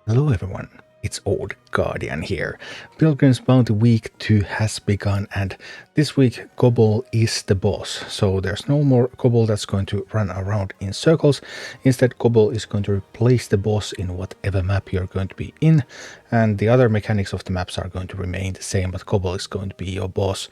Hello everyone, it's Old Guardian here. Pilgrim's Bounty Week 2 has begun and this week Gobble is the boss. So there's no more Gobble that's going to run around in circles. Instead Gobble is going to replace the boss in whatever map you're going to be in. And the other mechanics of the maps are going to remain the same, but Gobble is going to be your boss.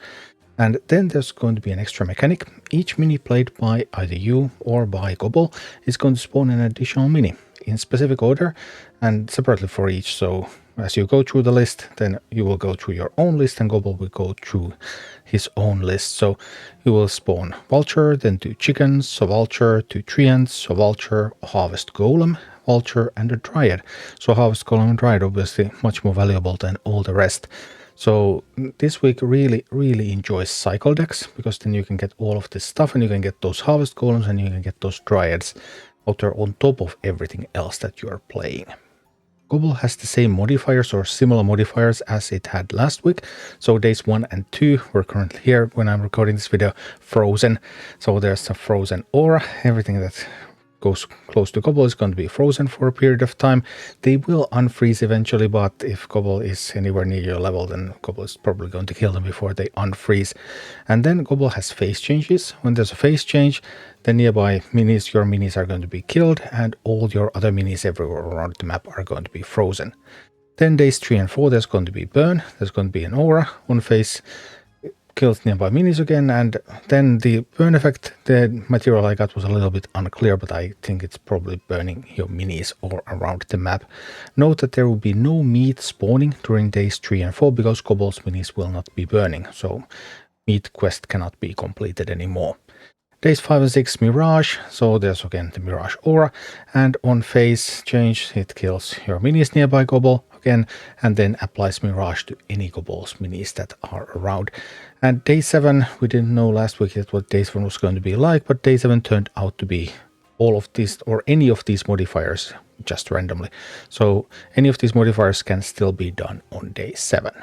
And then there's going to be an extra mechanic. Each mini played by either you or by Gobble is going to spawn an additional mini in specific order and separately for each. So as you go through the list, then you will go through your own list and Gobble will go through his own list. So you will spawn Vulture, then 2 chickens, a Vulture, 2 treants, a Vulture, a Harvest Golem, Vulture and a Dryad. So Harvest Golem and Dryad obviously much more valuable than all the rest. So this week really enjoys cycle decks, because then you can get all of this stuff and you can get those Harvest Golems and you can get those Dryads out there on top of everything else that you are playing. Gobble has the same modifiers or similar modifiers as it had last week. So days 1 and 2, we're currently here when I'm recording this video, frozen. So there's a frozen aura. Everything that goes close to Gobble is going to be frozen for a period of time. They will unfreeze eventually, but if Gobble is anywhere near your level, then Gobble is probably going to kill them before they unfreeze. And then Gobble has phase changes. When there's a phase change, the nearby minis, your minis are going to be killed, and all your other minis everywhere around the map are going to be frozen. Then days 3 and 4, there's going to be burn, there's going to be an aura, one phase kills nearby minis again, and then the burn effect, the material I got was a little bit unclear, but I think it's probably burning your minis all around the map. Note that there will be no meat spawning during days 3 and 4 because Gobble's minis will not be burning, so meat quest cannot be completed anymore. Days 5 and 6, Mirage, so there's again the Mirage aura, and on phase change it kills your minis nearby Gobble again, and then applies Mirage to any Gobble's minis that are around. And day 7, we didn't know last week yet what day 7 was going to be like, but day 7 turned out to be all of these, or any of these modifiers, just randomly. So any of these modifiers can still be done on day 7.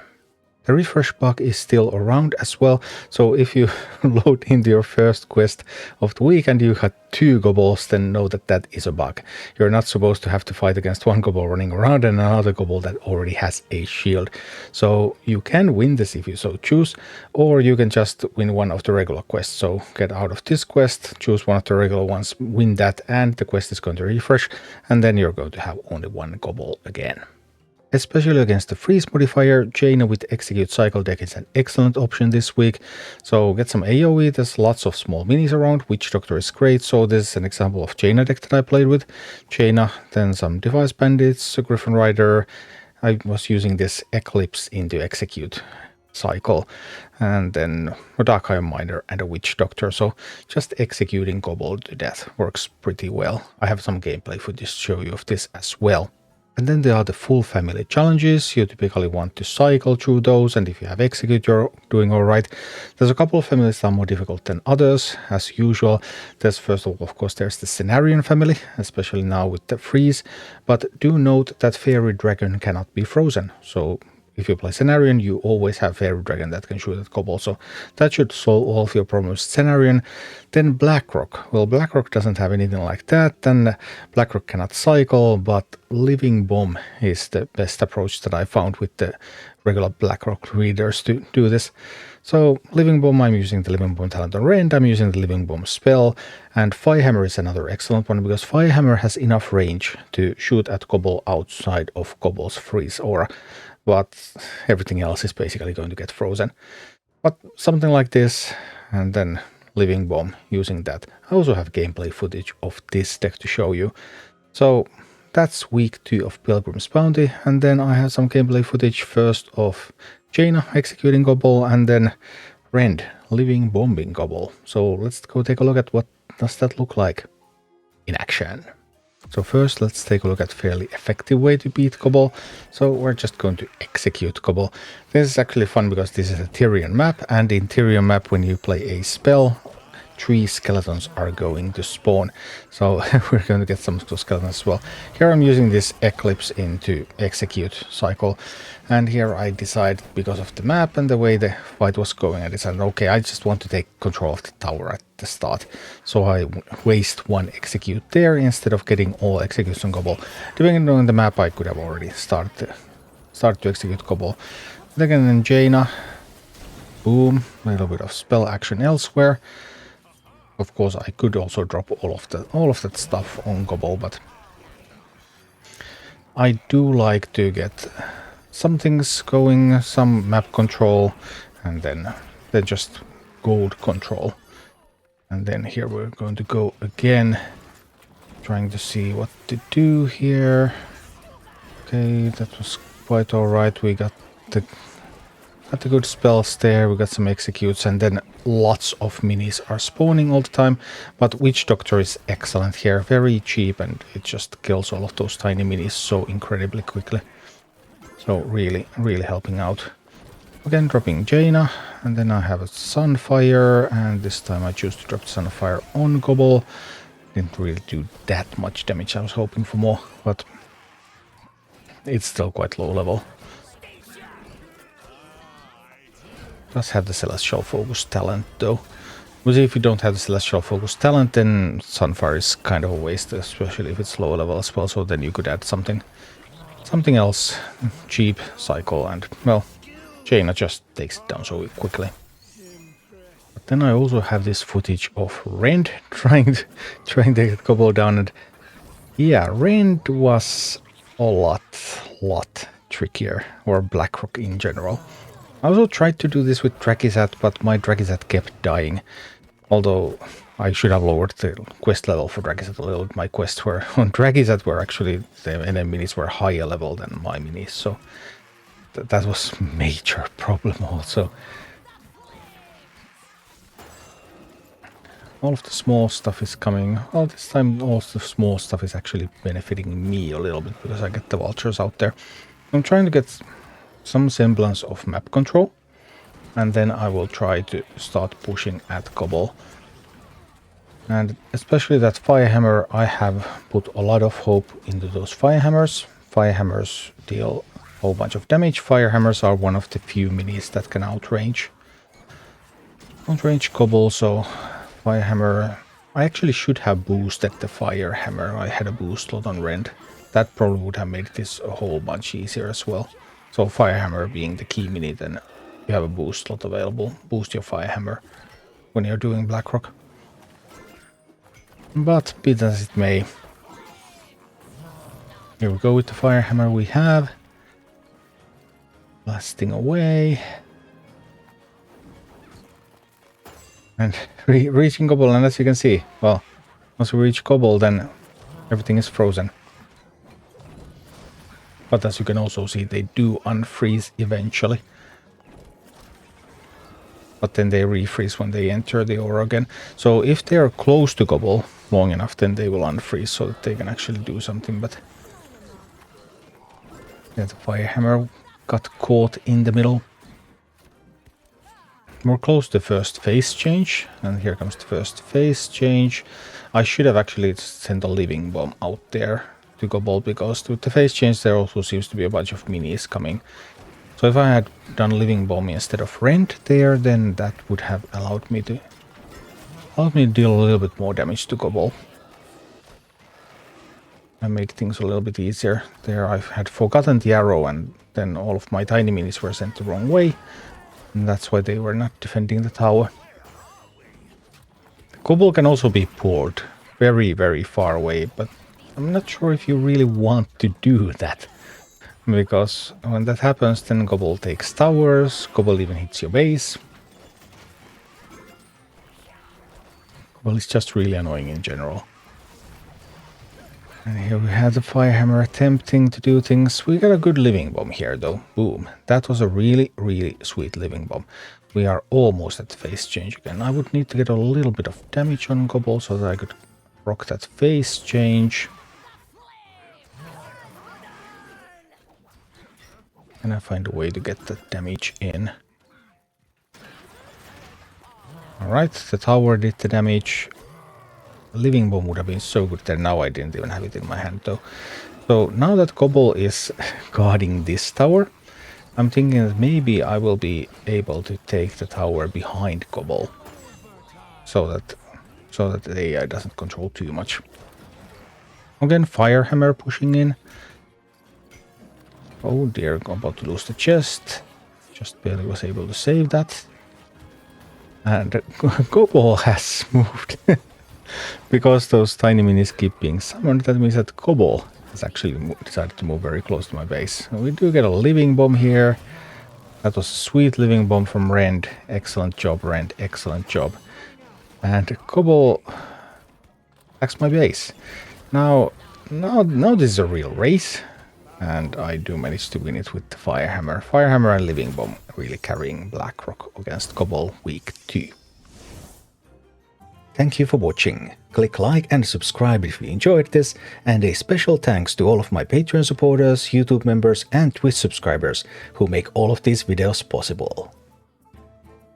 The refresh bug is still around as well, so if you load into your first quest of the week and you had 2 Gobbles, then know that that is a bug. You're not supposed to have to fight against one Gobble running around and another Gobble that already has a shield. So you can win this if you so choose, or you can just win one of the regular quests. So get out of this quest, choose one of the regular ones, win that, and the quest is going to refresh, and then you're going to have only one Gobble again. Especially against the freeze modifier, Jaina with Execute cycle deck is an excellent option this week. So get some AoE, there's lots of small minis around, Witch Doctor is great, so this is an example of Jaina deck that I played with. Jaina, then some Device Bandits, a Griffin Rider. I was using this Eclipse into Execute cycle, and then a Dark Iron Miner and a Witch Doctor, so just executing Gobble to death works pretty well. I have some gameplay footage to show you of this as well. And then there are the full family challenges. You typically want to cycle through those, and if you have Execute, you're doing alright. There's a couple of families that are more difficult than others, as usual. There's first of all, of course, there's the Cenarian family, especially now with the freeze. But do note that Fairy Dragon cannot be frozen, so if you play Cenarian, you always have Fairy Dragon that can shoot at Gobble, so that should solve all of your problems. Cenarian. Then Blackrock. Well, Blackrock doesn't have anything like that, and Blackrock cannot cycle, but Living Bomb is the best approach that I found with the regular Blackrock readers to do this. So Living Bomb, I'm using the Living Bomb talent on Rend, I'm using the Living Bomb spell, and Firehammer is another excellent one because Firehammer has enough range to shoot at Gobble outside of Gobble's freeze aura, but everything else is basically going to get frozen. But something like this, and then Living Bomb using that. I also have gameplay footage of this deck to show you. So that's week 2 of Pilgrim's Bounty, and then I have some gameplay footage first of Jaina executing Gobble, and then Rend living bombing Gobble. So let's go take a look at what does that look like in action. So first, let's take a look at a fairly effective way to beat Gobble. So we're just going to execute Gobble. This is actually fun because this is a Tyrian map, and in Tyrian map, when you play a spell, 3 skeletons are going to spawn. So we're going to get some skeletons as well. Here I'm using this Eclipse into Execute cycle. And here I decide, because of the map and the way the fight was going, I decided, okay, I just want to take control of the tower at the start. So I waste 1 Execute there instead of getting all executes on Gobble. Depending on the map, I could have already started to execute Gobble. But again, then Jaina. Boom, a little bit of spell action elsewhere. Of course, I could also drop all of that stuff on Gobble, but I do like to get some things going, some map control, and then just gold control. And then here we're going to go again, trying to see what to do here. Okay, that was quite alright. We got the good spells there, we got some executes, and then lots of minis are spawning all the time. But Witch Doctor is excellent here, very cheap, and it just kills all of those tiny minis so incredibly quickly. So really, really helping out. Again, dropping Jaina, and then I have a Sunfire, and this time I choose to drop Sunfire on Gobble. Didn't really do that much damage, I was hoping for more, but it's still quite low level. Does have the Celestial Focus talent though. But if you don't have the Celestial Focus talent, then Sunfire is kind of a waste, especially if it's low level as well. So then you could add something else, cheap cycle, and well, Jaina just takes it down so quickly. But then I also have this footage of Rend trying to get Gobble down, and yeah, Rend was a lot trickier, or Blackrock in general. I also tried to do this with Drakizat, but my Drakizat kept dying. Although I should have lowered the quest level for Drakizat a little bit. My quests were on Drakizat were actually, the enemy minis were higher level than my minis, so that was major problem also. All of the small stuff is coming. Well, this time all of the small stuff is actually benefiting me a little bit because I get the vultures out there. I'm trying to get some semblance of map control, and then I will try to start pushing at Gobble. And especially that Firehammer, I have put a lot of hope into those Firehammers. Firehammers deal a whole bunch of damage. Firehammers are one of the few minis that can outrange Gobble, so Firehammer... I actually should have boosted the Firehammer. I had a boost slot on Rend. That probably would have made this a whole bunch easier as well. So Firehammer being the key mini, then you have a boost slot available. Boost your Firehammer when you're doing Blackrock. But be that as it may. Here we go with the Firehammer we have. Blasting away. And reaching Gobble, and as you can see, well, once we reach Gobble, then everything is frozen. But as you can also see, they do unfreeze eventually. But then they refreeze when they enter the aura again. So if they are close to Gobble long enough, then they will unfreeze so that they can actually do something. But yeah, the Firehammer got caught in the middle. We're close to the first phase change, and here comes the first phase change. I should have actually sent a Living Bomb out there to Gobble, because with the phase change there also seems to be a bunch of minis coming. So if I had done Living Bomb instead of Rend there, then that would have allowed me to deal a little bit more damage to Gobble. And make things a little bit easier. There I had forgotten the arrow, and then all of my tiny minis were sent the wrong way. And that's why they were not defending the tower. Gobble can also be pulled very, very far away, but I'm not sure if you really want to do that. Because when that happens, then Gobble takes towers, Gobble even hits your base. Gobble is just really annoying in general. And here we have the Firehammer attempting to do things. We got a good Living Bomb here though. Boom. That was a really, really sweet Living Bomb. We are almost at the phase change again. I would need to get a little bit of damage on Gobble so that I could rock that phase change. And I find a way to get that damage in. Alright, the tower did the damage. A living bomb would have been so good there. Now I didn't even have it in my hand though. So now that Cobble is guarding this tower, I'm thinking that maybe I will be able to take the tower behind Cobble. So that the AI doesn't control too much. Again, Firehammer pushing in. Oh dear, I'm about to lose the chest. Just barely was able to save that. And Cobble has moved. Because those tiny minis keep being summoned, that means that Cobble has actually decided to move very close to my base. We do get a living bomb here. That was a sweet living bomb from Rend. Excellent job, Rend. Excellent job. And Cobble attacks my base. Now this is a real race. And I do manage to win it with the Firehammer. Firehammer and living bomb really carrying Blackrock against Cobble week 2. Thank you for watching. Click like and subscribe if you enjoyed this, and a special thanks to all of my Patreon supporters, YouTube members and Twitch subscribers who make all of these videos possible.